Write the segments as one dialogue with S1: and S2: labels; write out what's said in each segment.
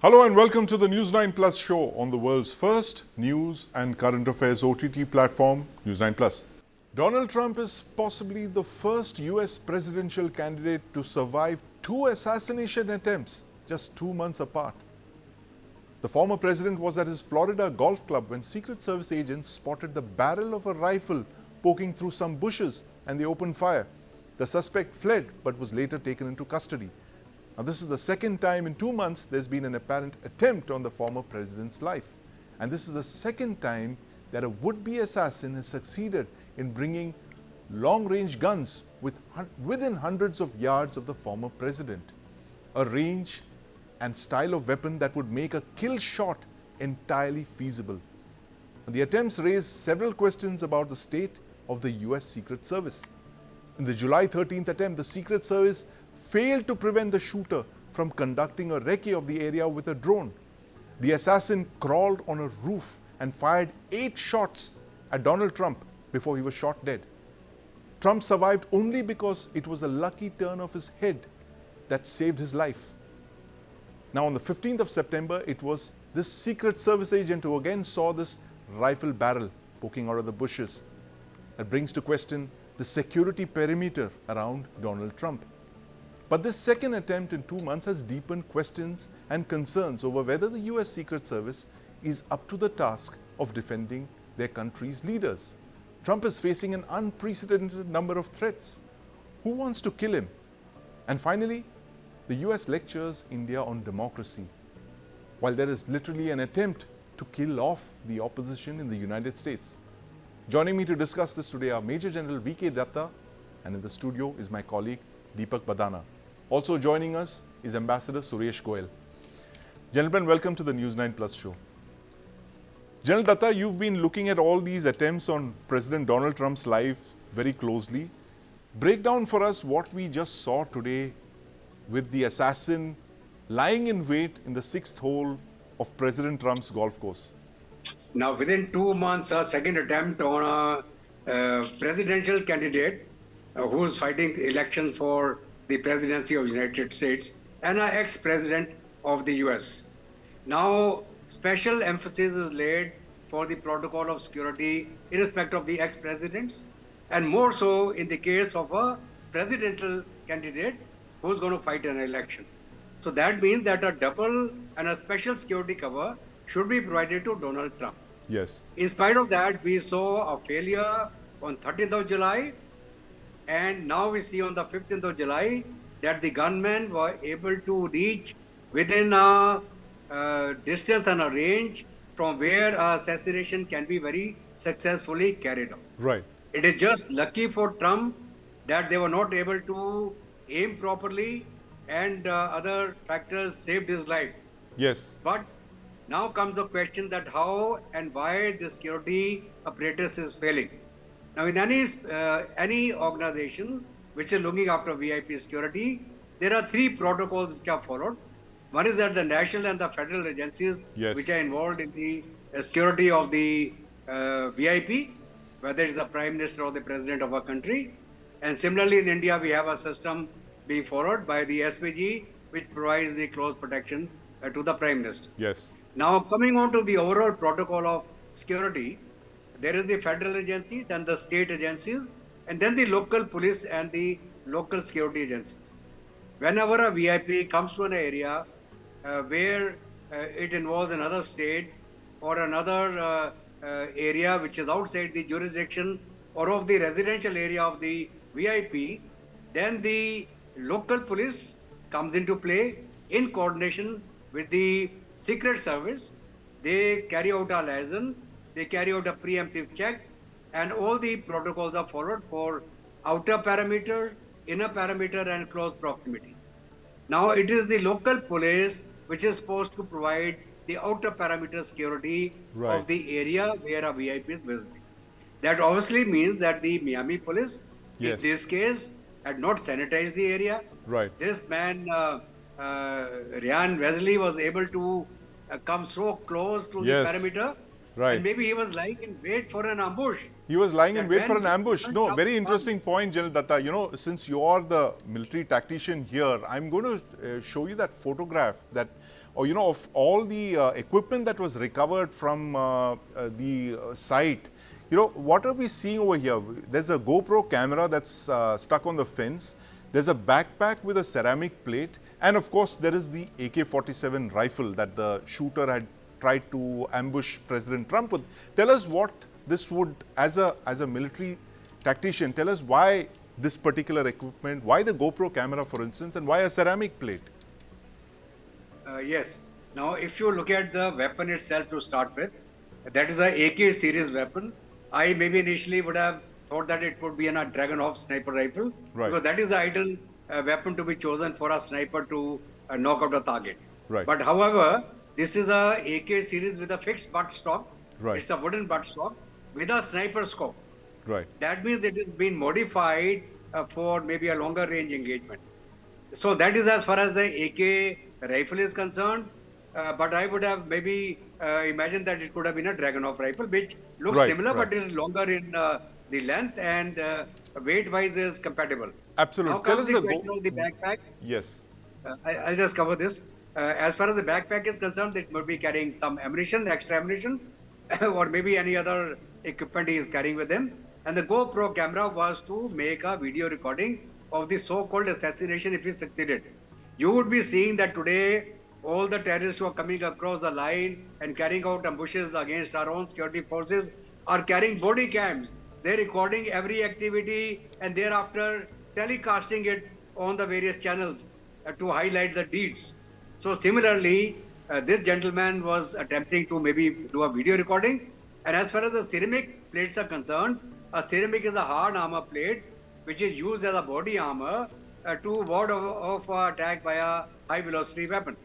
S1: Hello and welcome to the News9 Plus Show on the world's first news and current affairs OTT platform, News9 Plus. Donald Trump is possibly the first US presidential candidate to survive two assassination attempts just 2 months apart. The former president was at his Florida golf club when Secret Service agents spotted the barrel of a rifle poking through some bushes and they opened fire. The suspect fled but was later taken into custody. Now, this is the second time in 2 months there's been an apparent attempt on the former president's life. And this is the second time that a would-be assassin has succeeded in bringing long-range guns within hundreds of yards of the former president. A range and style of weapon that would make a kill shot entirely feasible. The attempts raised several questions about the state of the US Secret Service. In the July 13th attempt, the Secret Service failed to prevent the shooter from conducting a recce of the area with a drone. The assassin crawled on a roof and fired 8 shots at Donald Trump before he was shot dead. Trump survived only because it was a lucky turn of his head that saved his life. Now, on the 15th of September, it was this Secret Service agent who again saw this rifle barrel poking out of the bushes. That brings to question the security perimeter around Donald Trump. But this second attempt in 2 months has deepened questions and concerns over whether the US Secret Service is up to the task of defending their country's leaders. Trump is facing an unprecedented number of threats. Who wants to kill him? And finally, the US lectures India on democracy, while there is literally an attempt to kill off the opposition in the United States. Joining me to discuss this today are Major General VK Datta, and in the studio is my colleague Deepak Bhadana. Also joining us is Ambassador Suresh Goel. Gentlemen, welcome to the News9 Plus Show. General Datta, you've been looking at all these attempts on President Donald Trump's life very closely. Break down for us what we just saw today with the assassin lying in wait in the 6th hole of President Trump's golf course.
S2: Now, within 2 months, a second attempt on a presidential candidate who is fighting elections for the presidency of the United States and an ex-president of the US. Now, special emphasis is laid for the protocol of security in respect of the ex-presidents, and more so in the case of a presidential candidate who's going to fight an election. So that means that a double and a special security cover should be provided to Donald Trump.
S1: Yes.
S2: In spite of that, we saw a failure on 13th of July, and now we see on the 15th of July that the gunmen were able to reach within a distance and a range from where assassination can be very successfully carried out.
S1: Right.
S2: It is just lucky for Trump that they were not able to aim properly, and other factors saved his life.
S1: Yes.
S2: But now comes the question that how and why the security apparatus is failing. Now, in any organization which is looking after VIP security, there are 3 protocols which are followed. One is that the national and the federal agencies which are involved in the security of the VIP, whether it's the Prime Minister or the President of a country. And similarly, in India, we have a system being followed by the SPG, which provides the close protection to the Prime Minister.
S1: Yes.
S2: Now, coming on to the overall protocol of security, there is the federal agencies and the state agencies, and then the local police and the local security agencies. Whenever a VIP comes to an area where it involves another state or another area which is outside the jurisdiction or of the residential area of the VIP, then the local police comes into play in coordination with the Secret Service. They carry out a liaison, they carry out a preemptive check, and all the protocols are followed for outer perimeter, inner perimeter, and close proximity. Now, it is the local police which is supposed to provide the outer perimeter security of the area where a VIP is visiting. That obviously means that the Miami police, in this case, had not sanitized the area.
S1: Right.
S2: This man, Ryan Wesley, was able to come so close to the perimeter.
S1: Right.
S2: And maybe he was lying in wait for an ambush.
S1: He was lying in wait for an ambush. No, very interesting point, General Datta. You know, since you are the military tactician here, I'm going to show you that photograph that or of all the equipment that was recovered from the site, what are we seeing over here? There's a GoPro camera that's stuck on the fence. There's a backpack with a ceramic plate. And of course, there is the AK-47 rifle that the shooter had tried to ambush President Trump with. Tell us what this would, as a military tactician, tell us why this particular equipment, why the GoPro camera, for instance, and why a ceramic plate?
S2: Yes. Now, if you look at the weapon itself to start with, that is a AK series weapon. I maybe initially would have thought that it would be a Dragunov sniper rifle,
S1: right,
S2: because that is the ideal weapon to be chosen for a sniper to knock out a target.
S1: Right.
S2: But however, this is a AK series with a fixed butt stock.
S1: Right.
S2: It's a wooden butt stock with a sniper scope.
S1: Right.
S2: That means it has been modified for maybe a longer range engagement. So that is as far as the AK rifle is concerned. But I would have maybe imagined that it could have been a Dragunov rifle, which looks
S1: right,
S2: similar,
S1: right,
S2: but is longer in the length and weight-wise is compatible.
S1: Absolutely.
S2: Now comes the question of the backpack.
S1: Yes.
S2: I'll just cover this. As far as the backpack is concerned, it might be carrying some ammunition, extra ammunition, or maybe any other equipment he is carrying with him. And the GoPro camera was to make a video recording of the so-called assassination if he succeeded. You would be seeing that today all the terrorists who are coming across the line and carrying out ambushes against our own security forces are carrying body cams. They're recording every activity and thereafter telecasting it on the various channels to highlight the deeds. So similarly, this gentleman was attempting to maybe do a video recording. And as far as the ceramic plates are concerned, a ceramic is a hard armor plate which is used as a body armor to ward off an attack by a high velocity weapon.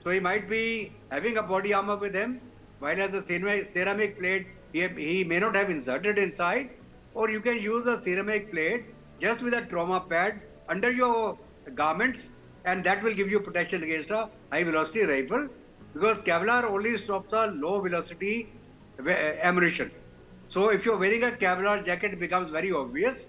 S2: So he might be having a body armor with him, while as the ceramic plate he may not have inserted inside, or you can use a ceramic plate just with a trauma pad under your garments, and that will give you protection against a high velocity rifle, because Kevlar only stops a low velocity ammunition. So if you're wearing a Kevlar jacket, it becomes very obvious,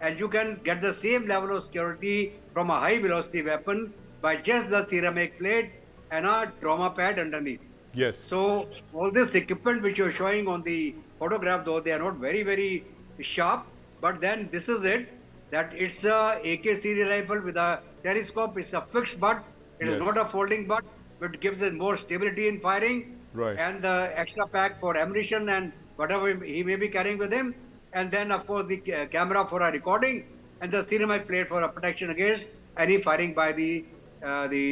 S2: and you can get the same level of security from a high velocity weapon by just the ceramic plate and a trauma pad underneath.
S1: Yes.
S2: So all this equipment which you're showing on the photograph, though they are not very, very sharp, but then this is it, that it's a AK series rifle with a telescope. It's a fixed butt. It is not a folding butt, but gives it more stability in firing.
S1: Right.
S2: And the extra pack for ammunition and whatever he may be carrying with him. And then, of course, the camera for a recording and the ceramic plate for a protection against any firing by the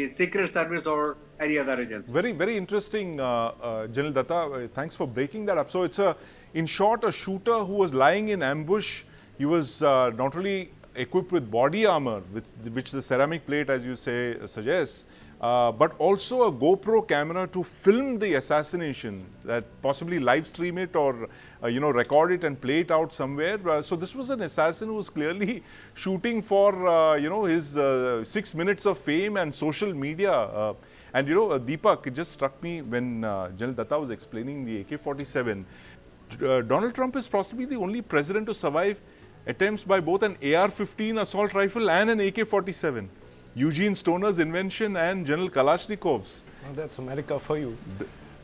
S2: Secret Service or any other agency.
S1: Very, very interesting, General Datta. Thanks for breaking that up. So it's in short, a shooter who was lying in ambush. He was not only equipped with body armor, which the ceramic plate, as you say, suggests, but also a GoPro camera to film the assassination, that possibly live stream it or record it and play it out somewhere. So this was an assassin who was clearly shooting for his 6 minutes of fame and social media. And Deepak, it just struck me when General Datta was explaining the AK-47. Donald Trump is possibly the only president to survive attempts by both an AR-15 assault rifle and an AK-47. Eugene Stoner's invention and General Kalashnikov's.
S3: Well, that's America for you.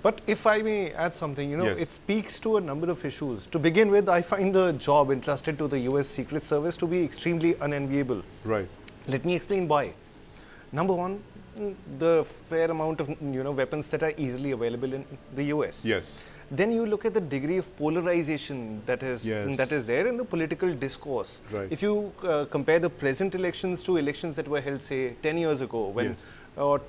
S3: But if I may add something,
S1: yes,
S3: it speaks to a number of issues. To begin with, I find the job entrusted to the US Secret Service to be extremely unenviable.
S1: Right.
S3: Let me explain why. Number one, the fair amount of weapons that are easily available in the US.
S1: Yes.
S3: Then you look at the degree of polarization that is there in the political discourse.
S1: Right.
S3: If you compare the present elections to elections that were held, say, 10 years ago, when, or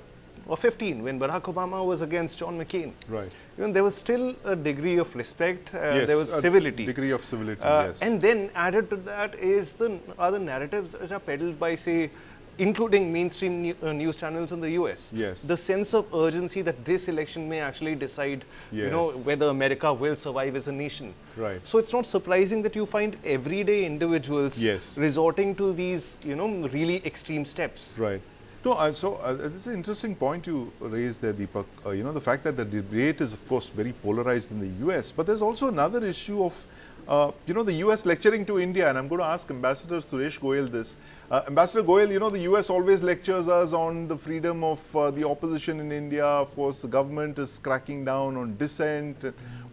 S3: 15, when Barack Obama was against John McCain.
S1: Right.
S3: There was still a degree of respect. There was civility.
S1: Degree of civility. Yes.
S3: And then added to that is the other narratives that are peddled by, say, including mainstream news channels in the US.
S1: Yes.
S3: The sense of urgency that this election may actually decide, whether America will survive as a nation.
S1: Right.
S3: So it's not surprising that you find everyday individuals resorting to these, really extreme steps.
S1: Right. No, so this is an interesting point you raised there, Deepak. The fact that the debate is, of course, very polarized in the US, but there's also another issue of the US lecturing to India, and I'm going to ask Ambassador Suresh Goel this. Ambassador Goel, the US always lectures us on the freedom of the opposition in India. Of course, the government is cracking down on dissent.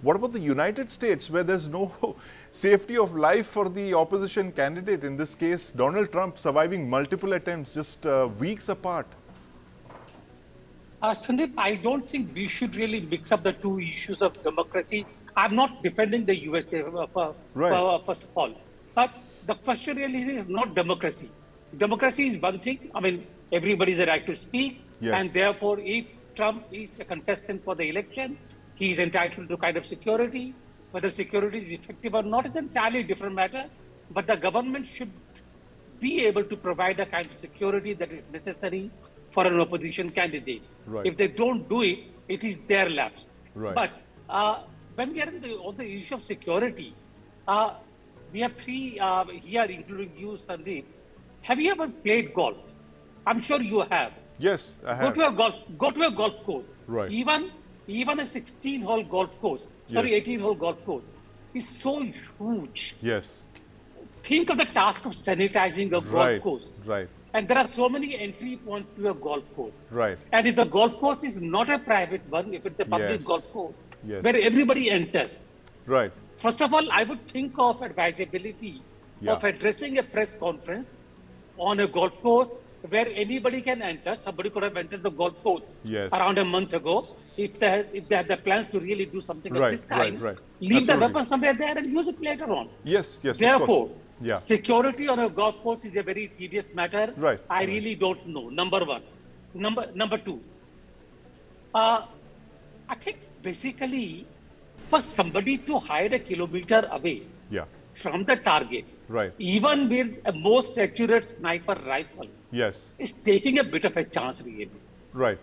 S1: What about the United States, where there's no safety of life for the opposition candidate? In this case, Donald Trump surviving multiple attempts just weeks apart.
S4: Sandeep, I don't think we should really mix up the two issues of democracy. I'm not defending the USA, first of all. But the question really is not democracy. Democracy is one thing. I mean, everybody has a right to speak.
S1: Yes.
S4: And therefore, if Trump is a contestant for the election, he is entitled to kind of security. Whether security is effective or not is an entirely different matter. But the government should be able to provide the kind of security that is necessary for an opposition candidate.
S1: Right.
S4: If they don't do it, it is their lapse.
S1: Right.
S4: But when we are on the issue of security, we have three here, including you, Sandeep. Have you ever played golf? I'm sure you have.
S1: Yes, I have.
S4: Go to a golf course.
S1: Right.
S4: Even a 16-hole golf course,
S1: Yes.
S4: 18-hole golf course is so huge.
S1: Yes.
S4: Think of the task of sanitizing a golf
S1: Right.
S4: course.
S1: Right.
S4: And there are so many entry points to a golf course.
S1: Right.
S4: And if the golf course is not a private one, if it's a public
S1: Yes.
S4: golf course,
S1: Yes.
S4: where everybody enters,
S1: Right.
S4: first of all, I would think of advisability
S1: Yeah.
S4: of addressing a press conference on a golf course where anybody can enter. Somebody could have entered the golf course
S1: Yes.
S4: around a month ago. If they had the plans to really do something of
S1: Right,
S4: this kind,
S1: right.
S4: leave
S1: Absolutely.
S4: the weapon somewhere there and use it later on.
S1: Yes, yes, of
S4: Therefore,
S1: course. Yeah.
S4: security on a golf course is a very tedious matter.
S1: Right.
S4: I really don't know. Number one. Number two. I think basically for somebody to hide a kilometer away
S1: Yeah.
S4: from the target,
S1: Right.
S4: even with a most accurate sniper rifle,
S1: Yes.
S4: is taking a bit of a chance really.
S1: Right.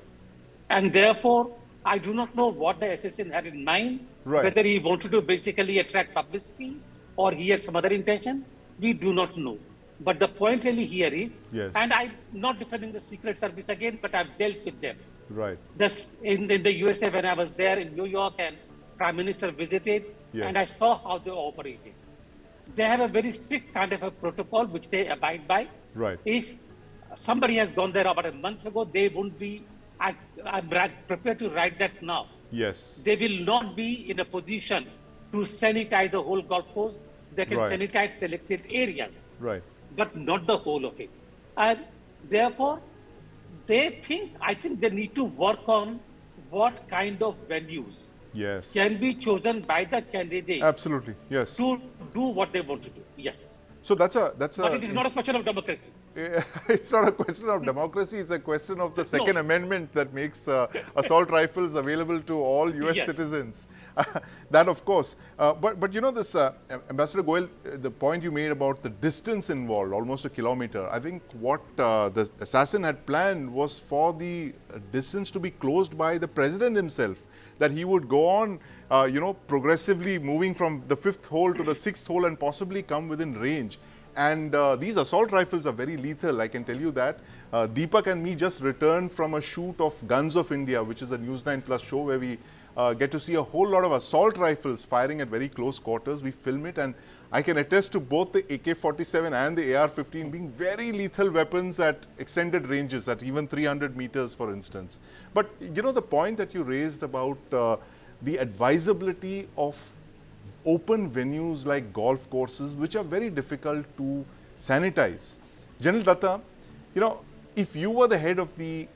S4: And therefore, I do not know what the assassin had in mind,
S1: Right.
S4: whether he wanted to basically attract publicity or he had some other intention. We do not know. But the point really here is,
S1: Yes.
S4: and I'm not defending the Secret Service again, but I've dealt with them.
S1: Right.
S4: In the USA, when I was there in New York and Prime Minister visited,
S1: Yes.
S4: and I saw how they operated. They have a very strict kind of a protocol which they abide by.
S1: Right.
S4: If somebody has gone there about a month ago, they won't be, I'm prepared to write that now.
S1: Yes.
S4: They will not be in a position to sanitize the whole golf course. They can
S1: Right.
S4: sanitize selected areas,
S1: Right.
S4: but not the whole of it. And therefore, I think they need to work on what kind of venues
S1: Yes.
S4: can be chosen by the candidate
S1: Absolutely. Yes.
S4: to do what they want to do. Yes.
S1: So that's a
S4: But it is not a question of democracy.
S1: It's not a question of democracy. It's a question of the Second
S4: No.
S1: Amendment that makes assault rifles available to all U.S.
S4: Yes.
S1: citizens. That, of course. But this Ambassador Goel, the point you made about the distance involved, almost a kilometer. I think what the assassin had planned was for the distance to be closed by the president himself. That he would go on, progressively moving from the 5th hole to the 6th hole and possibly come within range. And these assault rifles are very lethal, I can tell you that. Deepak and me just returned from a shoot of Guns of India, which is a News9 Plus show where we get to see a whole lot of assault rifles firing at very close quarters. We film it, and I can attest to both the AK-47 and the AR-15 being very lethal weapons at extended ranges, at even 300 meters, for instance. But the point that you raised about the advisability of open venues like golf courses, which are very difficult to sanitize. General Datta, if you were the head of the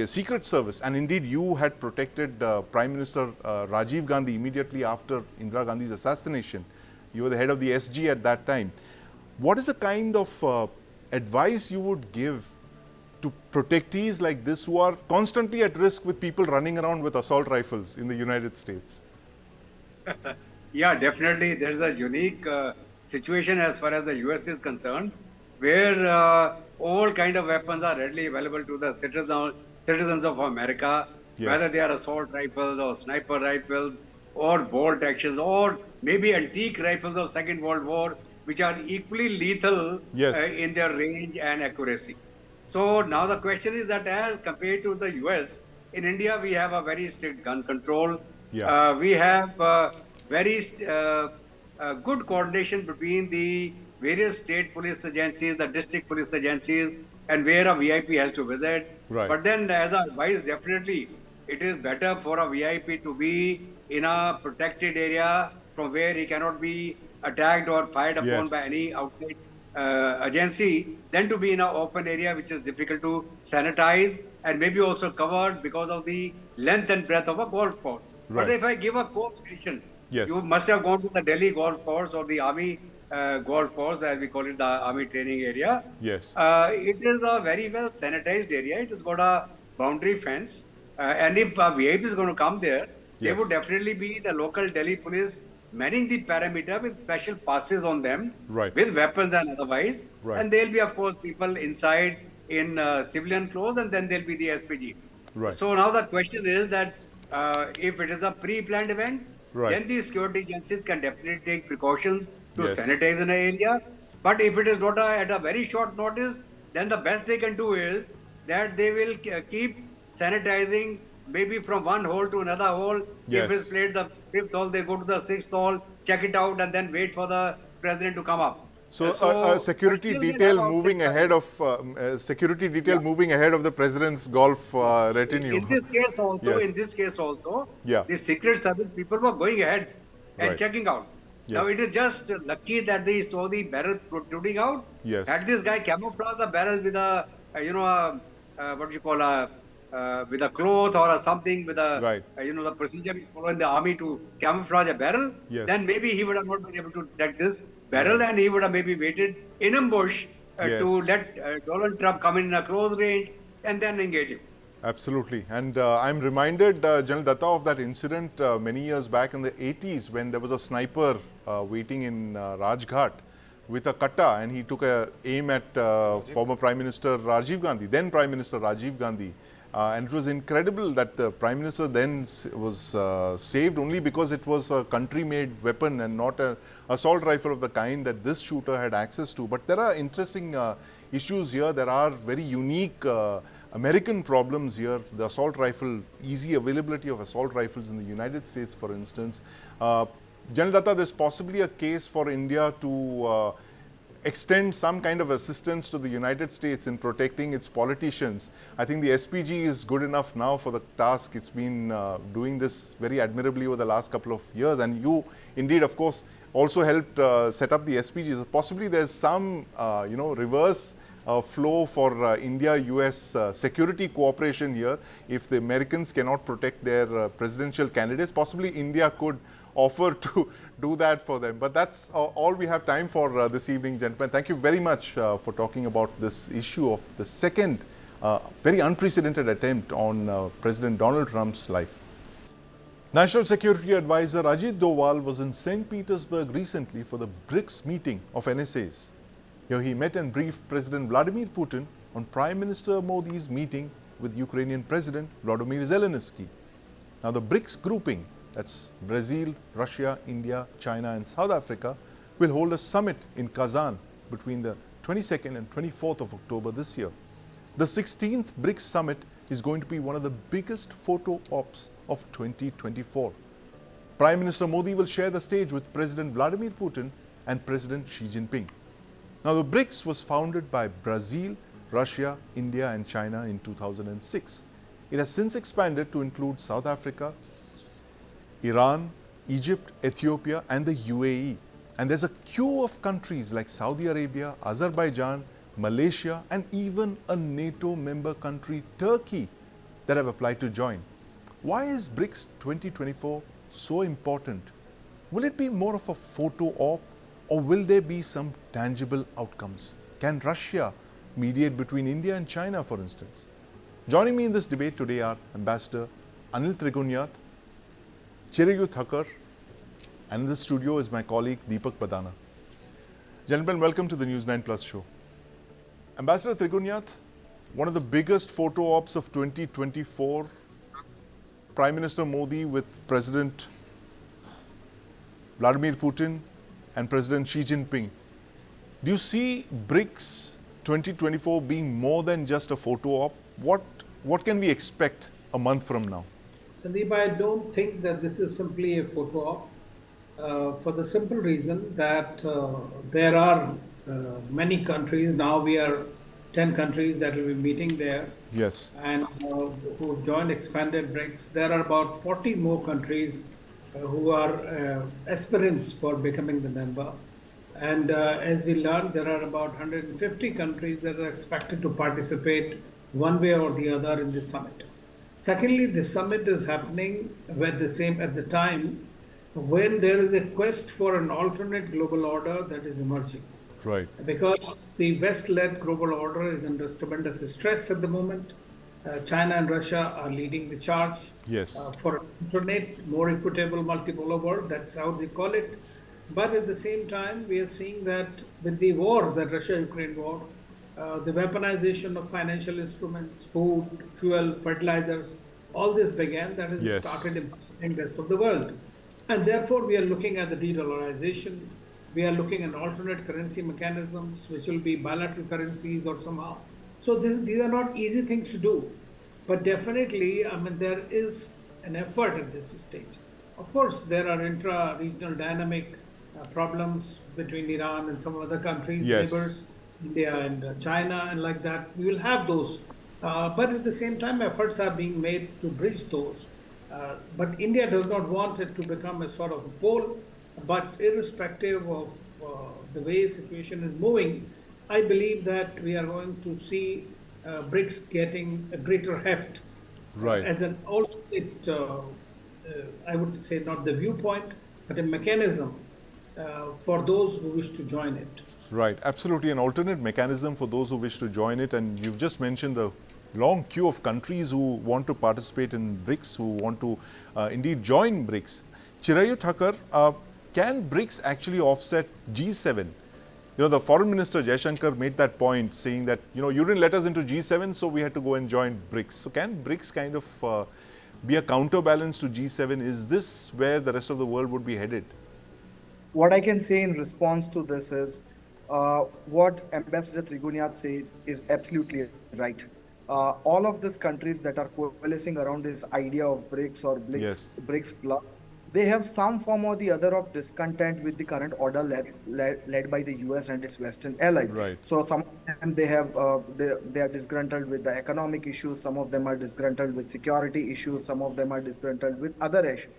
S1: Secret Service, and indeed you had protected Prime Minister Rajiv Gandhi immediately after Indira Gandhi's assassination, you were the head of the SG at that time. What is the kind of advice you would give to protectees like this who are constantly at risk with people running around with assault rifles in the United States?
S2: Yeah, definitely. There's a unique situation as far as the US is concerned, where all kind of weapons are readily available to the citizens of America,
S1: Yes.
S2: whether they are assault rifles or sniper rifles or bolt actions or maybe antique rifles of Second World War, which are equally lethal
S1: Yes.
S2: in their range and accuracy. So now the question is that as compared to the US, in India we have a very strict gun control.
S1: Yeah.
S2: We have very good coordination between the various state police agencies, the district police agencies, and where a VIP has to visit.
S1: Right.
S2: But then, as I advise, definitely it is better for a VIP to be in a protected area from where he cannot be attacked or fired upon
S1: Yes.
S2: by any outside agency than to be in an open area which is difficult to sanitize and maybe also covered because of the length and breadth of a golf course.
S1: Right.
S2: But if I give a quotation,
S1: Yes.
S2: you must have gone to the Delhi golf course or the army golf course, as we call it, the army training area.
S1: Yes.
S2: It is a very well sanitized area. It has got a boundary fence. And if a VIP is going to come there, there
S1: Yes.
S2: would definitely be the local Delhi police manning the perimeter with special passes on them,
S1: Right.
S2: with weapons and otherwise.
S1: Right.
S2: And there'll be, of course, people inside in civilian clothes, and then there'll be the SPG.
S1: Right.
S2: So now the question is that if it is a pre-planned event,
S1: Right.
S2: then the security agencies can definitely take precautions to
S1: Yes.
S2: sanitize an area. But if it is not at a very short notice, then the best they can do is that they will keep sanitizing maybe from one hole to another hole.
S1: Yes.
S2: If it's played the fifth hole, they go to the sixth hole, check it out, and then wait for the president to come up.
S1: So, a security
S2: still they'll
S1: detail
S2: have
S1: moving
S2: outfits.
S1: ahead of security detail moving ahead of the president's golf retinue.
S2: In this case also,
S1: Yes. Yeah.
S2: the Secret Service people were going ahead and
S1: Right.
S2: checking out. Now
S1: Yes.
S2: it is just lucky that they saw the barrel protruding out.
S1: Yes.
S2: Had this guy camouflaged the barrel with a, what do you call with a cloth or something with a,
S1: Right.
S2: the procedure we follow in the army to camouflage a barrel,
S1: Yes.
S2: then maybe he would have not been able to detect this barrel, and he would have maybe waited in ambush
S1: Yes.
S2: to let Donald Trump come in a close range and then engage him.
S1: Absolutely. And I'm reminded, General Datta, of that incident many years back in the 80s when there was a sniper waiting in Rajghat with a katta, and he took a aim at former Prime Minister Rajiv Gandhi, then Prime Minister Rajiv Gandhi. And it was incredible that the Prime Minister then was saved only because it was a country-made weapon and not an assault rifle of the kind that this shooter had access to. But there are interesting issues here. There are very unique American problems here. The assault rifle, easy availability of assault rifles in the United States, for instance. General Datta, there's possibly a case for India to extend some kind of assistance to the United States in protecting its politicians. I think the SPG is good enough now for the task. It's been doing this very admirably over the last couple of years, and you indeed, of course, also helped set up the SPG. So possibly there's some, reverse flow for India-US security cooperation here. If the Americans cannot protect their presidential candidates, possibly India could offer to do that for them. But that's all we have time for this evening, gentlemen. Thank you very much for talking about this issue of the second very unprecedented attempt on President Donald Trump's life. National Security Adviser Ajit Doval was in St. Petersburg recently for the BRICS meeting of NSAs. Here he met and briefed President Vladimir Putin on Prime Minister Modi's meeting with Ukrainian President Volodomir Zeleneskyy. Now the BRICS grouping, that's Brazil, Russia, India, China and South Africa, will hold a summit in Kazan between the 22nd and 24th of October this year. The 16th BRICS summit is going to be one of the biggest photo-ops of 2024. Prime Minister Modi will share the stage with President Vladimir Putin and President Xi Jinping. Now the BRICS was founded by Brazil, Russia, India and China in 2006. It has since expanded to include South Africa, Iran, Egypt, Ethiopia and the UAE. And there's a queue of countries like Saudi Arabia, Azerbaijan, Malaysia and even a NATO member country, Turkey, that have applied to join. Why is BRICS 2024 so important? Will it be more of a photo-op or will there be some tangible outcomes? Can Russia mediate between India and China, for instance? Joining me in this debate today are Ambassador Anil Trigunayat, Chirayu Thakkar, and in the studio is my colleague Deepak Bhadana. Gentlemen, welcome to the News9 Plus Show. Ambassador Trigunayat, one of the biggest photo ops of 2024, Prime Minister Modi with President Vladimir Putin and President Xi Jinping. Do you see BRICS 2024 being more than just a photo op? What can we expect a month from now?
S5: Sandeep, I don't think that this is simply a photo op. for the simple reason that there are many countries. Now we are 10 countries that will be meeting there.
S1: Yes.
S5: And who joined expanded BRICS. There are about 40 more countries who are aspirants for becoming the member. And as we learned, there are about 150 countries that are expected to participate one way or the other in this summit. Secondly, the summit is happening at the time when there is a quest for an alternate global order that is emerging.
S1: Right.
S5: Because the West-led global order is under tremendous stress at the moment. China and Russia are leading the charge
S1: Yes.
S5: for an alternate, more equitable multipolar world. That's how they call it. But at the same time, we are seeing that with the war, the Russia-Ukraine war, the weaponization of financial instruments, food, fuel, fertilizers, all this began. That has
S1: Yes.
S5: started impacting the rest of the world. And therefore, we are looking at the de-dollarization. We are looking at alternate currency mechanisms, which will be bilateral currencies or somehow. So these are not easy things to do. But definitely, I mean, there is an effort at this stage. Of course, there are intra-regional dynamic problems between Iran and some other countries,
S1: Yes.
S5: neighbors, India and China, and like that. We will have those. But at the same time, efforts are being made to bridge those. But India does not want it to become a sort of a pole. But irrespective of the way the situation is moving, I believe that we are going to see BRICS getting a greater heft
S1: Right.
S5: as an alternate, I would say not the viewpoint, but a mechanism for those who wish to join it.
S1: Right, absolutely, an alternate mechanism for those who wish to join it. And you've just mentioned the long queue of countries who want to participate in BRICS, who want to indeed join BRICS. Chirayu Thakkar, can BRICS actually offset G7? You know, the foreign minister Jaishankar made that point, saying that, you know, you didn't let us into G7, so we had to go and join BRICS. So can BRICS kind of be a counterbalance to G7? Is this where the rest of the world would be headed?
S6: What I can say in response to this is what Ambassador Trigunayat said is absolutely right. All of these countries that are coalescing around this idea of BRICS or
S1: Yes.
S6: BRICS Plus, they have some form or the other of discontent with the current order led by the US and its Western allies.
S1: Right.
S6: So some of them they are disgruntled with the economic issues. Some of them are disgruntled with security issues. Some of them are disgruntled with other issues.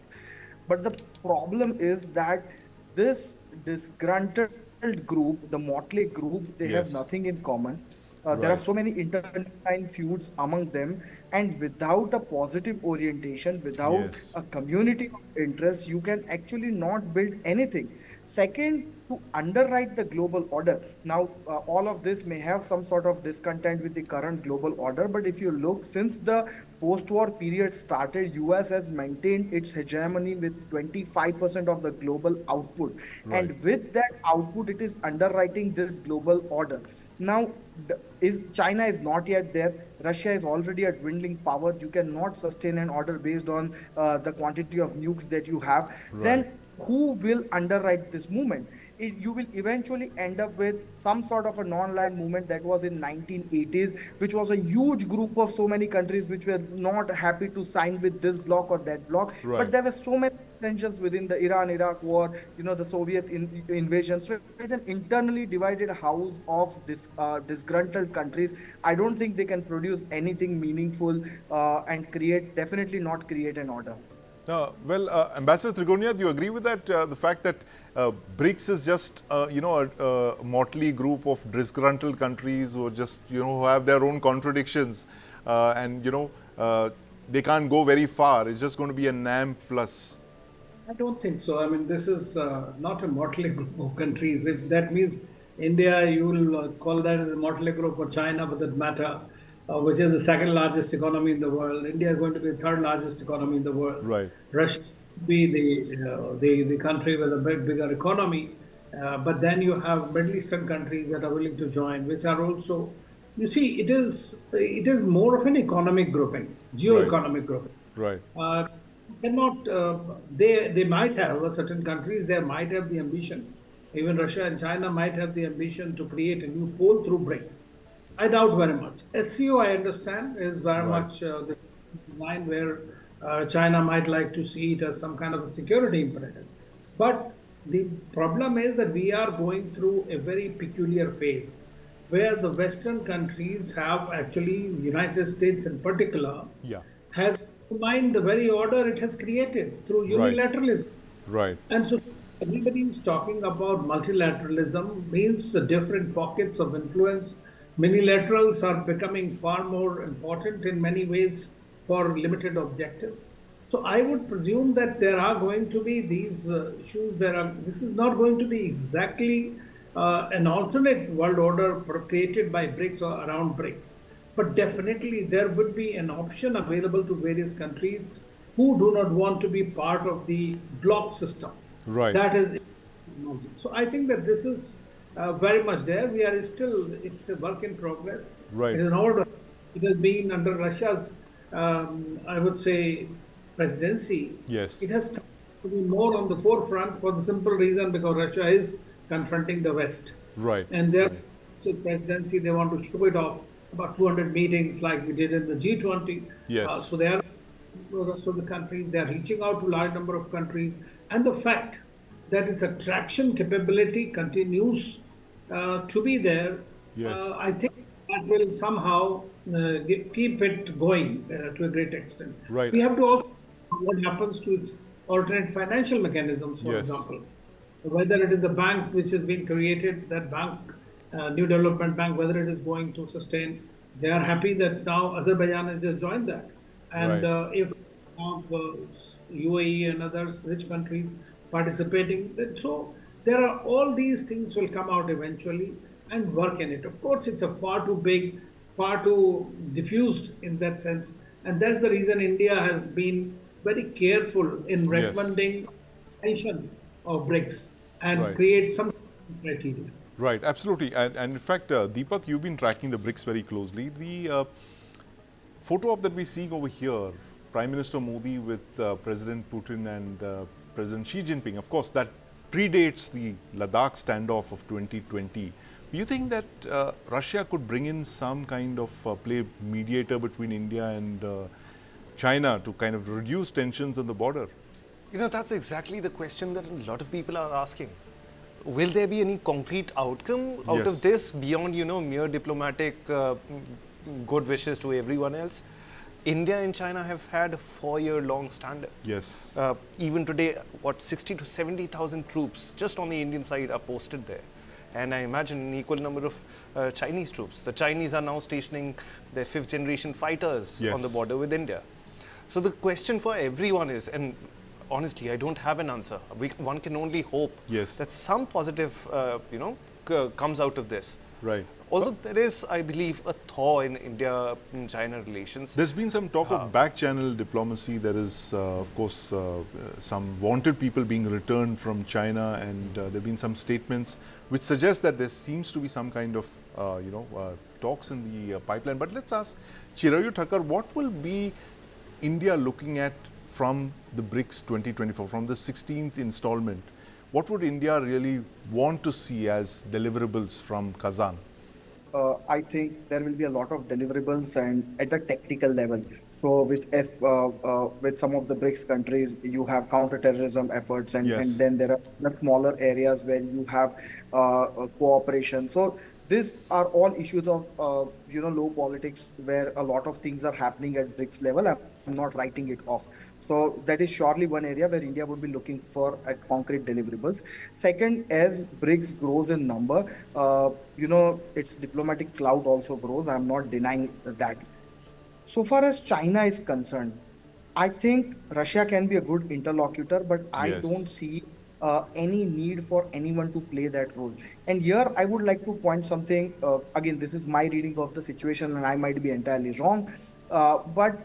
S6: But the problem is that this disgruntled group, the motley group, they
S1: Yes.
S6: have nothing in common. There
S1: Right.
S6: are so many internecine feuds among them, and without a positive orientation, without
S1: Yes.
S6: a community of interest, you can actually not build anything. Second, to underwrite the global order. Now, all of this may have some sort of discontent with the current global order, but if you look, since the post-war period started, US has maintained its hegemony with 25% of the global output.
S1: Right.
S6: And with that output, it is underwriting this global order. Now, China is not yet there. Russia is already a dwindling power. You cannot sustain an order based on the quantity of nukes that you have.
S1: Right.
S6: Then who will underwrite this movement? You will eventually end up with some sort of a non-aligned movement that was in 1980s, which was a huge group of so many countries which were not happy to sign with this bloc or that bloc.
S1: Right.
S6: But there were so many tensions within the Iran-Iraq war, you know, the Soviet invasion. So it's an internally divided house of disgruntled countries. I don't think they can produce anything meaningful and definitely not create an order.
S1: Well, Ambassador Trigunayat, do you agree with that? The fact that BRICS is just, a motley group of disgruntled countries who just, who have their own contradictions and, they can't go very far. It's just going to be a NAM plus.
S5: I don't think so. I mean, this is not a motley group of countries. If that means India, you will call that as a motley group, or China for that matter, which is the second largest economy in the world. India is going to be the third largest economy in the world.
S1: Right.
S5: Russia will be the country with a bigger economy. But then you have Middle Eastern countries that are willing to join, which are also, you see, it is more of an economic grouping, geo-economic grouping.
S1: Right.
S5: They might have, certain countries, they might have the ambition, even Russia and China might have the ambition to create a new pole through BRICS. I doubt very much. SCO, I understand, is very much the line where China might like to see it as some kind of a security imperative. But the problem is that we are going through a very peculiar phase where the Western countries have actually, United States in particular,
S1: Yeah.
S5: has undermined the very order it has created through
S1: Right.
S5: unilateralism.
S1: Right.
S5: And so everybody is talking about multilateralism, means the different pockets of influence. Minilaterals are becoming far more important in many ways for limited objectives. So I would presume that there are going to be these issues. This is not going to be exactly an alternate world order created by BRICS or around BRICS. But definitely there would be an option available to various countries who do not want to be part of the bloc system.
S1: Right.
S5: That is, so I think that this is very much there. We are still, it's a work in progress.
S1: Right.
S5: It is an order. It has been under Russia's, I would say, presidency.
S1: Yes.
S5: It has come to be more on the forefront for the simple reason because Russia is confronting the West.
S1: Right.
S5: And their presidency, they want to show it off. About 200 meetings like we did in the G20.
S1: Yes.
S5: So they are the rest of the countries, they are reaching out to a large number of countries. And the fact that its attraction capability continues to be there,
S1: Yes.
S5: I think that will somehow keep it going to a great extent.
S1: Right.
S5: We have to also what happens to its alternate financial mechanisms, for
S1: Yes.
S5: example. Whether it is the bank which has been created, that bank, New Development Bank, whether it is going to sustain. They are happy that now Azerbaijan has just joined that. And
S1: Right.
S5: if UAE and others, rich countries participating, so there are all these things will come out eventually and work in it. Of course, it's a far too big, far too diffused in that sense. And that's the reason India has been very careful in recommending extension of BRICS and
S1: Right.
S5: create some criteria.
S1: Right, absolutely. And in fact, Deepak, you've been tracking the BRICS very closely. The photo op that we're seeing over here, Prime Minister Modi with President Putin and President Xi Jinping, of course, that predates the Ladakh standoff of 2020. Do you think that Russia could bring in some kind of play mediator between India and China to kind of reduce tensions on the border?
S3: You know, that's exactly the question that a lot of people are asking. Will there be any concrete outcome out
S1: Yes.
S3: of this beyond, you know, mere diplomatic good wishes to everyone else? India and China have had a 4-year-long standoff.
S1: Yes.
S3: Even today, what, 60 to 70,000 troops just on the Indian side are posted there. And I imagine an equal number of Chinese troops. The Chinese are now stationing their 5th generation fighters
S1: Yes.
S3: on the border with India. So the question for everyone is, and honestly, I don't have an answer. One can only hope
S1: Yes.
S3: that some positive, comes out of this.
S1: Right.
S3: Although there is, I believe, a thaw in India-China relations.
S1: There's been some talk of back-channel diplomacy. There is, of course, some wanted people being returned from China, and there have been some statements which suggest that there seems to be some kind of, talks in the pipeline. But let's ask Chirayu Thakkar, what will be India looking at from the BRICS 2024, from the 16th installment? What would India really want to see as deliverables from Kazan?
S6: I think there will be a lot of deliverables and at the technical level. So with some of the BRICS countries, you have counterterrorism efforts, and,
S1: Yes.
S6: and then there are much smaller areas where you have cooperation. So these are all issues of low politics where a lot of things are happening at BRICS level. I'm not writing it off. So that is surely one area where India would be looking for at concrete deliverables. Second, as BRICS grows in number, its diplomatic clout also grows. I'm not denying that. So far as China is concerned, I think Russia can be a good interlocutor, but I
S1: Yes.
S6: don't see any need for anyone to play that role. And here I would like to point something, again, this is my reading of the situation and I might be entirely wrong, but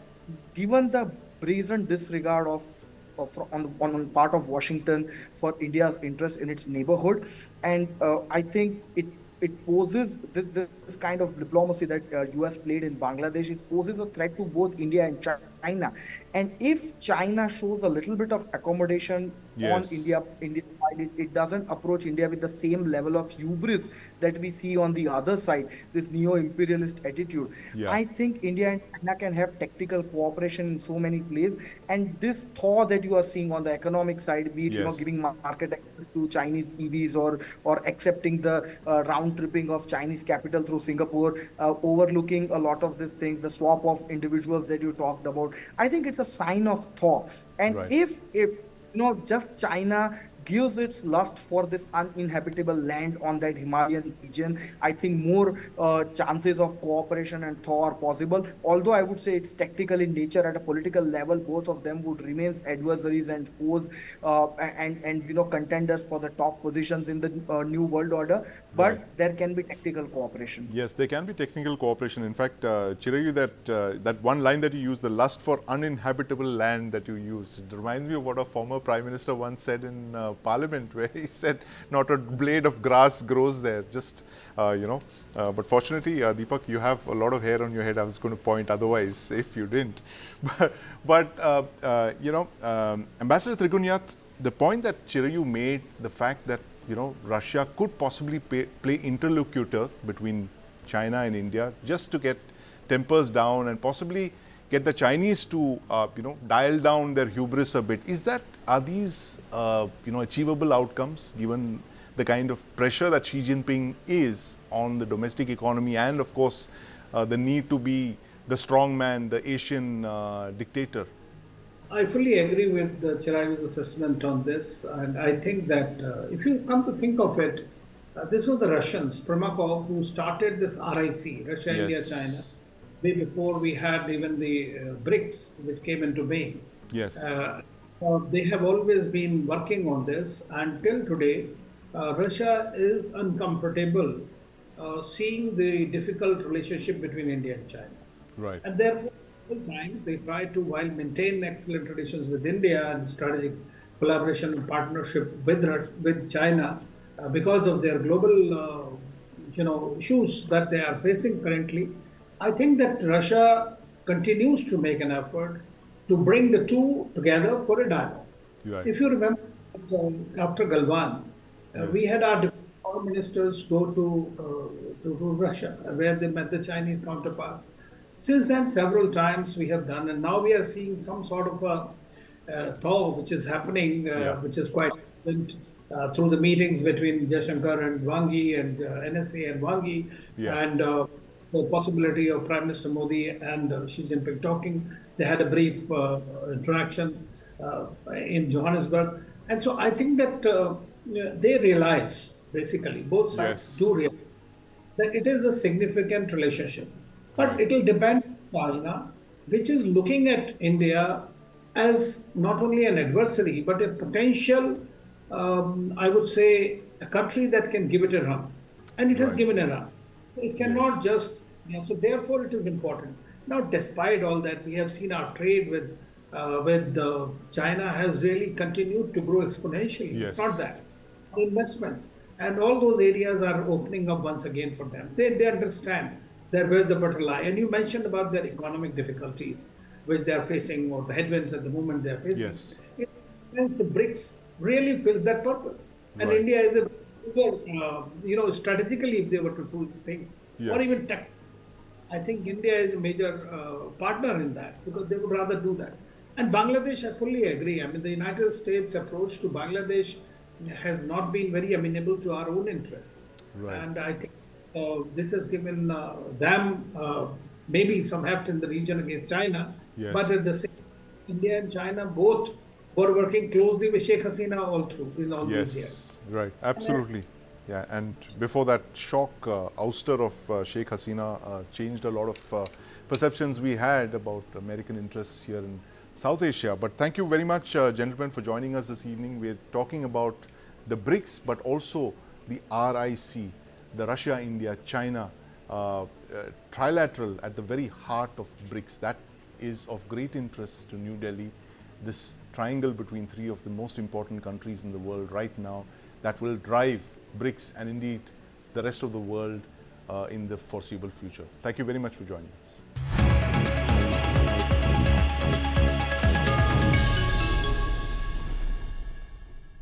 S6: given the brazen disregard on part of Washington for India's interest in its neighborhood, and I think it poses this kind of diplomacy that US played in Bangladesh. It poses a threat to both India and China. China. And if China shows a little bit of accommodation on
S1: Yes.
S6: India side, it doesn't approach India with the same level of hubris that we see on the other side, this neo-imperialist attitude.
S1: Yeah.
S6: I think India and China can have tactical cooperation in so many places. And this thaw that you are seeing on the economic side, be it,
S1: Yes.
S6: giving market access to Chinese EVs, or accepting the round tripping of Chinese capital through Singapore, overlooking a lot of these things, the swap of individuals that you talked about. I think it's a sign of thaw. And
S1: Right.
S6: if just China gives its lust for this uninhabitable land on that Himalayan region, I think more chances of cooperation and thaw are possible. Although I would say it's tactical in nature. At a political level, both of them would remain adversaries and foes, and contenders for the top positions in the new world order. But
S1: Right.
S6: there can be tactical cooperation.
S1: Yes, there can be technical cooperation. In fact, Chirayu, that one line that you used, the lust for uninhabitable land that you used, it reminds me of what a former Prime Minister once said in Parliament, where he said, not a blade of grass grows there, just, but fortunately, Deepak, you have a lot of hair on your head. I was going to point otherwise if you didn't. Ambassador Trigunayat, the point that Chirayu made, the fact that Russia could possibly play interlocutor between China and India just to get tempers down and possibly get the Chinese to dial down their hubris a bit. Are these achievable outcomes given the kind of pressure that Xi Jinping is on the domestic economy and of course the need to be the strong man, the Asian dictator?
S5: I fully agree with Chirayu's assessment on this, and I think that if you come to think of it, this was the Russians, Primakov, who started this RIC, Russia,
S1: Yes.
S5: India, China, way before we had even the BRICS, which came into being.
S1: Yes.
S5: They have always been working on this, and till today, Russia is uncomfortable seeing the difficult relationship between India and China.
S1: Right.
S5: And therefore, all the time they try to, while maintain excellent relations with India and strategic collaboration and partnership with China, because of their global, issues that they are facing currently, I think that Russia continues to make an effort to bring the two together for a dialogue.
S1: Right.
S5: If you remember, after Galwan, we had our foreign ministers go to Russia, where they met the Chinese counterparts. Since then, several times we have done, and now we are seeing some sort of a thaw which is happening, which is quite evident through the meetings between Jaishankar and Wang Yi and NSA and Wang Yi, and the possibility of Prime Minister Modi and Xi Jinping talking. They had a brief interaction in Johannesburg. And so I think that they realize, basically, both sides do realize that it is a significant relationship. But it will depend on China, which is looking at India as not only an adversary, but a potential, I would say, a country that can give it a run. And it has given a run. It cannot just, so therefore it is important. Now, despite all that, we have seen our trade with China has really continued to grow exponentially.
S1: Yes.
S5: It's not that. The investments and all those areas are opening up once again for them. They understand where the butter lie. And you mentioned about their economic difficulties, which they are facing, or the headwinds at the moment they are facing.
S1: Yes.
S5: The BRICS really fills that purpose. And
S1: Right.
S5: India is a, strategically, if they were to do things, or even tech, I think India is a major partner in that, because they would rather do that. And Bangladesh, I fully agree. I mean, the United States approach to Bangladesh has not been very amenable to our own interests.
S1: Right.
S5: And I think this has given them maybe some heft in the region against China.
S1: Yes.
S5: But at the same time, India and China both were working closely with Sheikh Hasina all through in all these years.
S1: Right, absolutely. Yeah, and before that shock ouster of Sheikh Hasina changed a lot of perceptions we had about American interests here in South Asia. But thank you very much, gentlemen, for joining us this evening. We're talking about the BRICS, but also the RIC, the Russia, India, China trilateral at the very heart of BRICS. That is of great interest to New Delhi. This triangle between three of the most important countries in the world right now that will drive BRICS and indeed the rest of the world in the foreseeable future. Thank you very much for joining us.